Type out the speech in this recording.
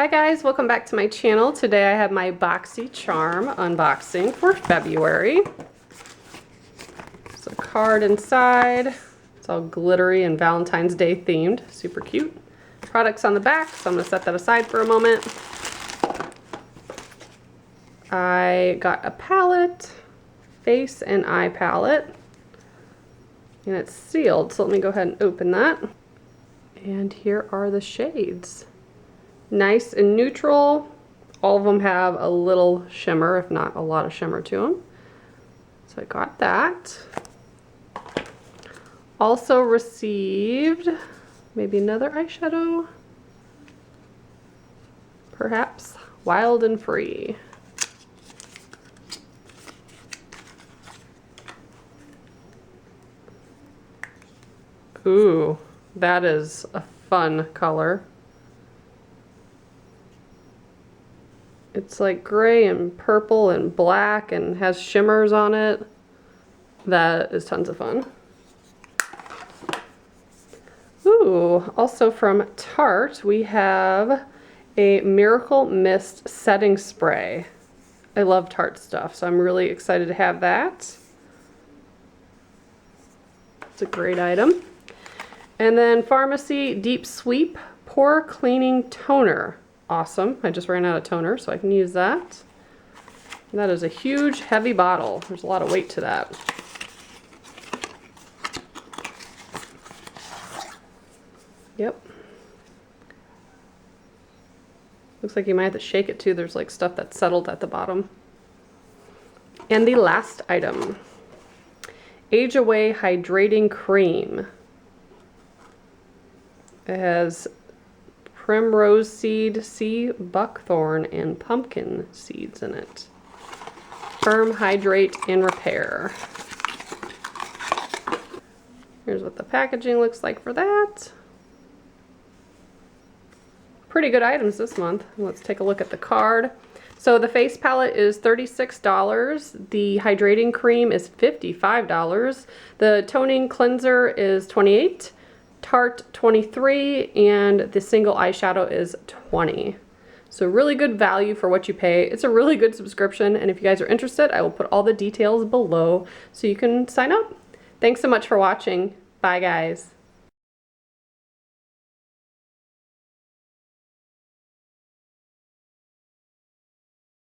Hi guys, welcome back to my channel. Today I have my BoxyCharm unboxing for February. It's a card inside. It's all glittery and Valentine's Day themed. Super cute. Products on the back, so I'm going to set that aside for a moment. I got a palette, face and eye palette, and it's sealed, so let me go ahead and open that. And here are the shades. Nice and neutral. All of them have a little shimmer, if not a lot of shimmer to them. So I got that. Also received maybe another eyeshadow. Perhaps Wild and Free. Ooh, that is a fun color. It's like gray and purple and black and has shimmers on it. That is tons of fun. Ooh, also from Tarte, we have a Miracle Mist setting spray. I love Tarte stuff, so I'm really excited to have that. It's a great item. And then Pharmacy Deep Sweep Pore Cleaning Toner. Awesome. I just ran out of toner, so I can use that. And that is a huge, heavy bottle. There's a lot of weight to that. Yep. Looks like you might have to shake it too. There's like stuff that's settled at the bottom. And the last item. Age Away Hydrating Cream. It has primrose seed, sea buckthorn, and pumpkin seeds in it. Firm, hydrate, and repair. Here's what the packaging looks like for that. Pretty good items this month. Let's take a look at the card. So the face palette is $36. The hydrating cream is $55. The toning cleanser is $28. Tarte $23, and the single eyeshadow is $20. So really good value for what you pay. It's a really good subscription, and if you guys are interested, I will put all the details below so you can sign up. Thanks so much for watching. Bye guys.